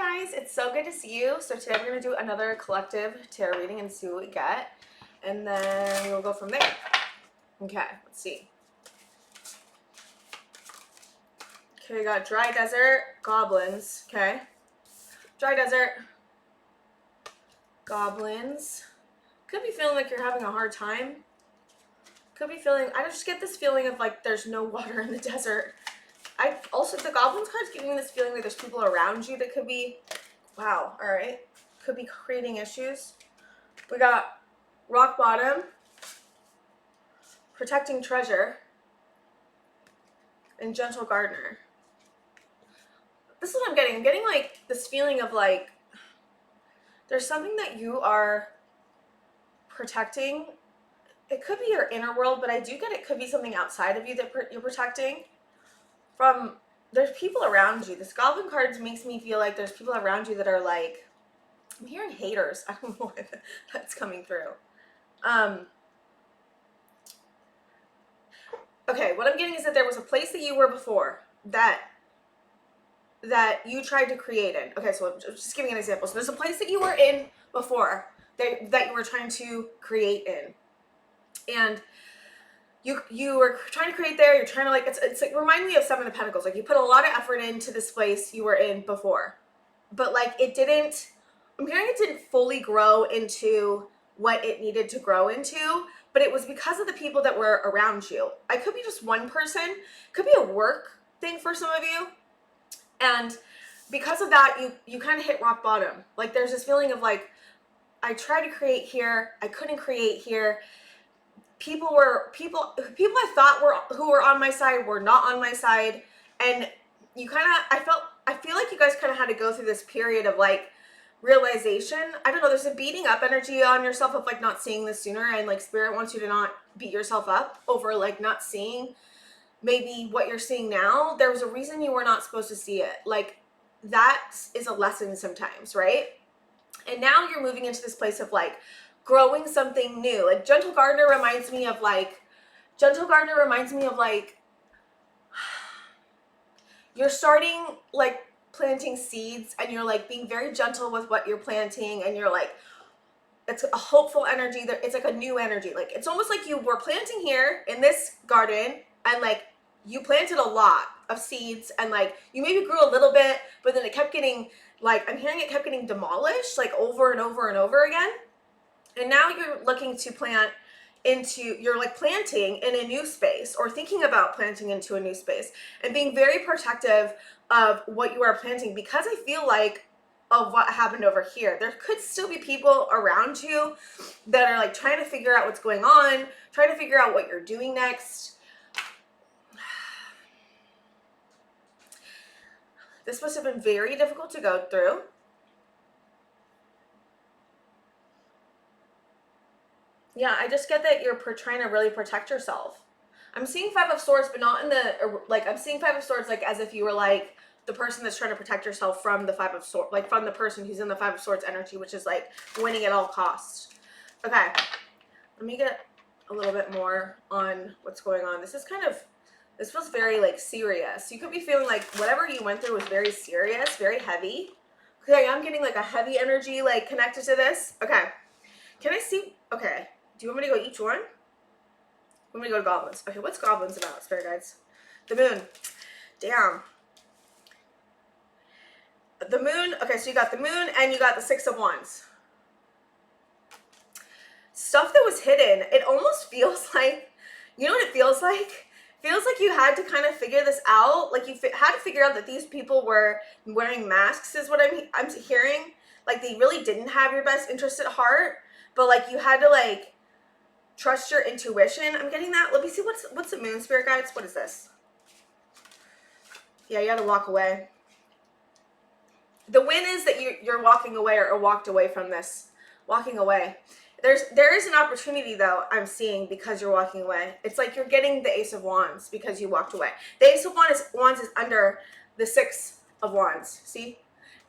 guys, it's so good to see you. So today we're going to do another collective tarot reading and see what we get. And then we'll go from there. Okay, let's see. Okay, we got dry desert, goblins. Okay. Dry desert, goblins. Could be feeling like you're having a hard time. Could be feeling, I just get this feeling of like there's no water in the desert. I also, the goblins card's giving me this feeling like there's people around you that could be, wow, all right, could be creating issues. We got rock bottom, protecting treasure, and gentle gardener. This is what I'm getting. I'm getting like this feeling of like there's something that you are protecting. It could be your inner world, but I do get it could be something outside of you that you're protecting. From, there's people around you. This goblin card makes me feel like there's people around you that are like, I'm hearing haters. I don't know why that's coming through. Okay, what I'm getting is that there was a place that you were before that you tried to create in. Okay, so I'm just giving an example. So there's a place that you were in before that you were trying to create in. And you were trying to create there, you're trying to like, it's like, remind me of Seven of Pentacles. Like you put a lot of effort into this place you were in before, but like it didn't, I'm hearing it didn't fully grow into what it needed to grow into, but it was because of the people that were around you. I could be just one person, could be a work thing for some of you. And because of that, you kind of hit rock bottom. Like there's this feeling of like, I tried to create here, I couldn't create here. People I thought who were on my side were not on my side, and you kind of, I feel like you guys kind of had to go through this period of like realization. I don't know, there's a beating up energy on yourself of like not seeing this sooner, and like spirit wants you to not beat yourself up over like not seeing maybe what you're seeing now. There was a reason you were not supposed to see it. Like that is a lesson sometimes, right? And now you're moving into this place of like growing something new. Like gentle gardener reminds me of like you're starting like planting seeds, and you're like being very gentle with what you're planting, and you're like, it's a hopeful energy. That it's like a new energy. Like it's almost like you were planting here in this garden, and like you planted a lot of seeds, and like you maybe grew a little bit, but then it kept getting like, I'm hearing it kept getting demolished like over and over and over again. And now you're looking to plant into, you're like planting in a new space, or thinking about planting into a new space, and being very protective of what you are planting, because I feel like of what happened over here. There could still be people around you that are like trying to figure out what's going on, trying to figure out what you're doing next. This must have been very difficult to go through. Yeah, I just get that you're trying to really protect yourself. I'm seeing Five of Swords, but not in the, like, I'm seeing Five of Swords like as if you were like the person that's trying to protect yourself from the Five of Swords, like from the person who's in the Five of Swords energy, which is like winning at all costs. Okay, let me get a little bit more on what's going on. This is kind of, this feels very like serious. You could be feeling like whatever you went through was very serious, very heavy. Okay, I'm getting like a heavy energy like connected to this. Okay, can I see? Okay. Do you want me to go each one? You want me to go to goblins? Okay, what's goblins about, spirit guides? The moon. Damn. The moon. Okay, so you got the moon and you got the Six of Wands. Stuff that was hidden. It almost feels like, you know what it feels like? It feels like you had to kind of figure this out. Like you had to figure out that these people were wearing masks is what I'm hearing. Like they really didn't have your best interest at heart, but like you had to like trust your intuition. I'm getting that. Let me see what's the moon, spirit guides. What is this? Yeah, you had to walk away. The win is that you're walking away, or walked away from this. Walking away. There is an opportunity though I'm seeing because you're walking away. It's like you're getting the Ace of Wands because you walked away. The Ace of Wands is under the Six of Wands. See?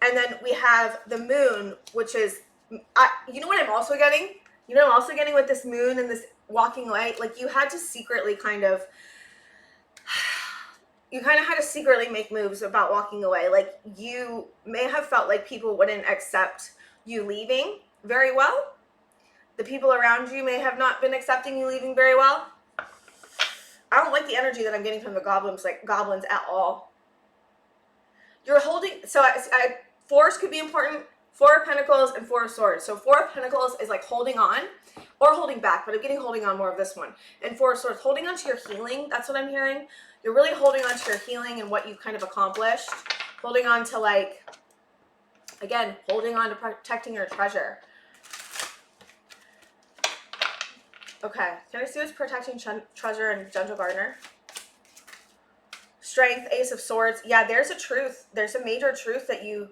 And then we have the moon, which is, you know what I'm also getting? You know, I'm also getting with this moon and this walking away, like you had to secretly kind of, you kind of had to secretly make moves about walking away. Like you may have felt like people wouldn't accept you leaving very well. The people around you may have not been accepting you leaving very well. I don't like the energy that I'm getting from the goblins, like goblins at all. You're holding, so fours could be important. 4 of Pentacles and 4 of Swords. So 4 of Pentacles is like holding on or holding back, but I'm getting holding on more of this one. And 4 of Swords, holding on to your healing. That's what I'm hearing. You're really holding on to your healing and what you've kind of accomplished. Holding on to, like, again, holding on to protecting your treasure. Okay, can I see what's protecting treasure and Gentle Gardener? Strength, Ace of Swords. Yeah, there's a truth. There's a major truth that you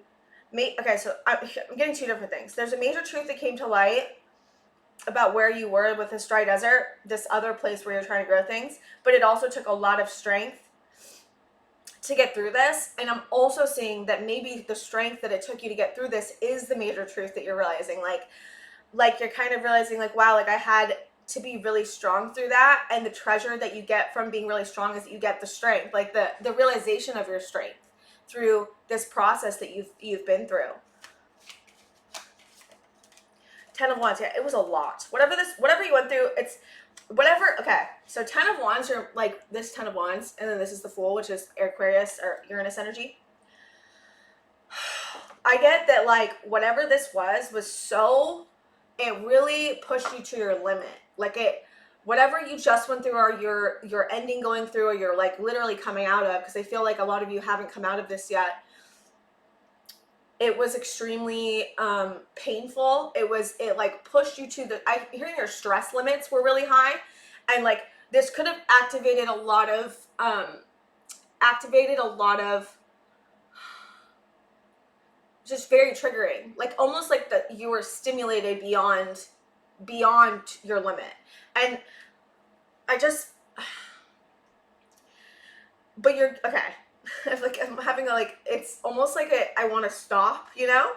made. Okay, so I'm getting 2 different things. There's a major truth that came to light about where you were with this dry desert, this other place where you're trying to grow things, but it also took a lot of strength to get through this. And I'm also seeing that maybe the strength that it took you to get through this is the major truth that you're realizing. Like you're kind of realizing, like, wow, like I had to be really strong through that, and the treasure that you get from being really strong is that you get the strength, like the realization of your strength through this process that you've been through. 10 of Wands, yeah, it was a lot. Whatever you went through, it's whatever. Okay, so 10 of Wands, are like this 10 of Wands, and then this is the Fool, which is Aquarius or Uranus energy. I get that, like, whatever this was so, it really pushed you to your limit. Like whatever you just went through, or you're ending going through, or you're like literally coming out of, because I feel like a lot of you haven't come out of this yet. It was extremely painful. It like pushed you to I'm hearing your stress limits were really high, and like this could have activated a lot of just very triggering, like almost like that you were stimulated beyond your limit. And but you're okay. I'm having it's almost like I want to stop, you know?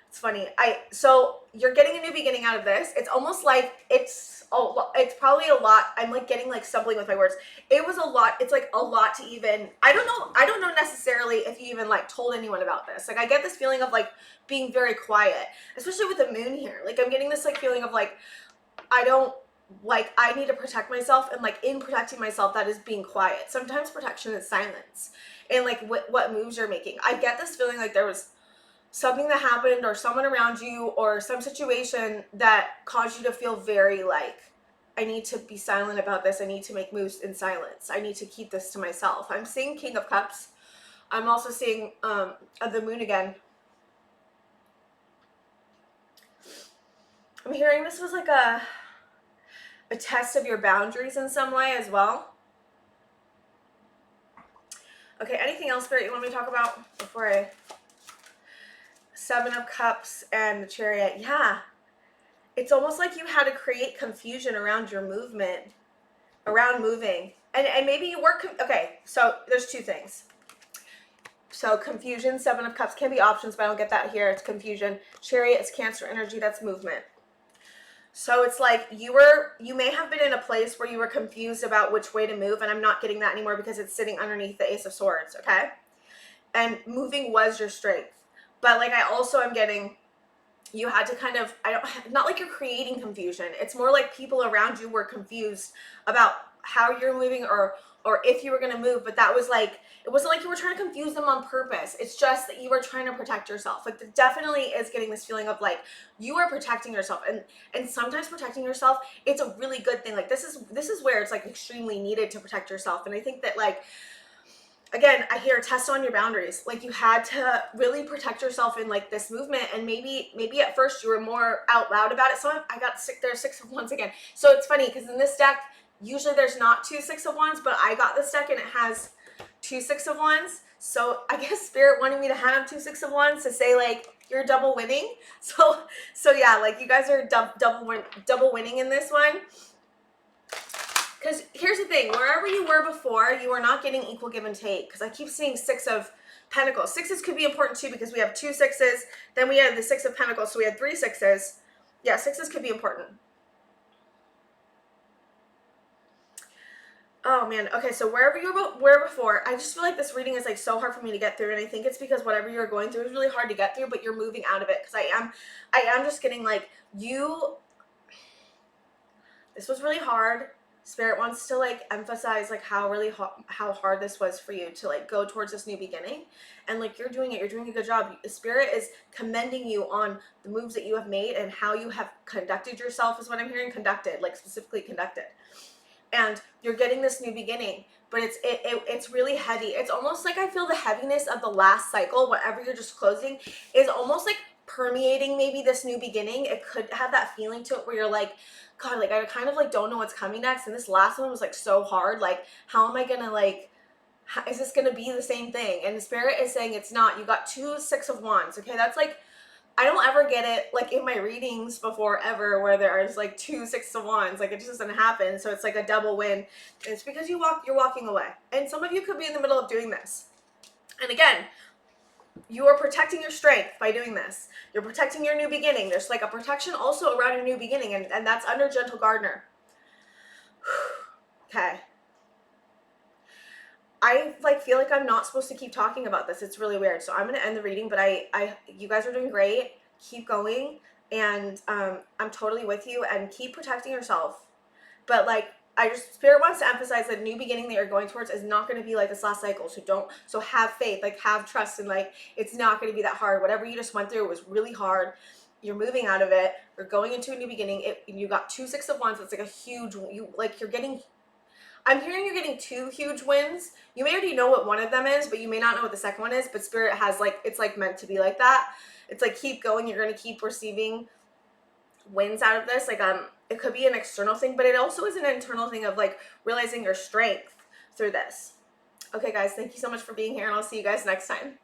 It's funny. So you're getting a new beginning out of this. It's almost like it's probably a lot. I'm like getting like stumbling with my words. It was a lot. It's like a lot to even, I don't know necessarily if you even like told anyone about this. Like I get this feeling of like being very quiet, especially with the moon here. Like I'm getting this like feeling of like, I need to protect myself, and like in protecting myself, that is being quiet. Sometimes protection is silence, and like what moves you're making. I get this feeling like there was something that happened, or someone around you, or some situation that caused you to feel very like, I need to be silent about this. I need to make moves in silence. I need to keep this to myself. I'm seeing King of Cups. I'm also seeing the moon again. I'm hearing this was like a test of your boundaries in some way as well. Okay, anything else, Spirit, you want me to talk about before I... 7 of Cups and the Chariot. Yeah, it's almost like you had to create confusion around your movement, around moving. And maybe you were... Okay, so there's 2 things. So confusion, 7 of Cups can be options, but I don't get that here. It's confusion. Chariot is Cancer energy. That's movement. So it's like you may have been in a place where you were confused about which way to move, and I'm not getting that anymore because it's sitting underneath the Ace of Swords, okay? And moving was your strength. But like I also am getting, you had to kind of, not like you're creating confusion. It's more like people around you were confused about how you're moving or if you were going to move. But that was like, it wasn't like you were trying to confuse them on purpose. It's just that you were trying to protect yourself. Like it definitely is getting this feeling of like you are protecting yourself, and sometimes protecting yourself, it's a really good thing. Like this is where it's like extremely needed to protect yourself. And I think that like, again, I hear test on your boundaries. Like you had to really protect yourself in like this movement, and maybe at first you were more out loud about it. So I got sick. There's 6 of Wands again. So it's funny because in this deck, usually there's not 2 6 of Wands, but I got this deck and it has 2 6 of Wands. So I guess Spirit wanted me to have 2 6 of Wands to say like you're double winning. So yeah, like you guys are double winning in this one. Because here's the thing, wherever you were before, you are not getting equal give and take. Because I keep seeing 6 of Pentacles. 6s could be important too, because we have 2 6s. Then we have the 6 of Pentacles, so we had 3 6s. Yeah, 6s could be important. Oh man, okay, so wherever you were before, I just feel like this reading is like so hard for me to get through, and I think it's because whatever you're going through is really hard to get through, but you're moving out of it. Because I am just getting like this was really hard. Spirit wants to like emphasize like how really how hard this was for you to like go towards this new beginning, and like you're doing it. You're doing a good job. Spirit is commending you on the moves that you have made and how you have conducted yourself. Is what I'm hearing. Conducted, like specifically conducted. And you're getting this new beginning, but it's really heavy. It's almost like I feel the heaviness of the last cycle, whatever you're just closing, is almost like permeating maybe this new beginning. It could have that feeling to it where you're like, God, like I kind of like don't know what's coming next, and this last one was like so hard. Like, how am I gonna like, how, is this gonna be the same thing? And the Spirit is saying it's not. You got 2 6 of Wands. Okay, that's like, I don't ever get it like in my readings before ever where there's like 2 6 of Wands. Like, it just doesn't happen. So it's like a double win. And it's because you're walking away. And some of you could be in the middle of doing this. And again, you are protecting your strength by doing this. You're protecting your new beginning. There's like a protection also around your new beginning, and that's under Gentle Gardener. Okay. I like feel like I'm not supposed to keep talking about this. It's really weird. So I'm gonna end the reading, but you guys are doing great. Keep going, and I'm totally with you. And keep protecting yourself. But like, Spirit wants to emphasize that new beginning that you're going towards is not going to be like this last cycle. So have faith, like have trust, and like it's not going to be that hard. Whatever you just went through was really hard. You're moving out of it. You're going into a new beginning. You got 2 6 of Wands. It's like a huge. You're getting. I'm hearing you're getting 2 huge wins. You may already know what one of them is, but you may not know what the second one is. But Spirit has like, it's like meant to be like that. It's like, keep going. You're going to keep receiving wins out of this. Like, it could be an external thing, but it also is an internal thing of like realizing your strength through this. Okay, guys, thank you so much for being here, and I'll see you guys next time.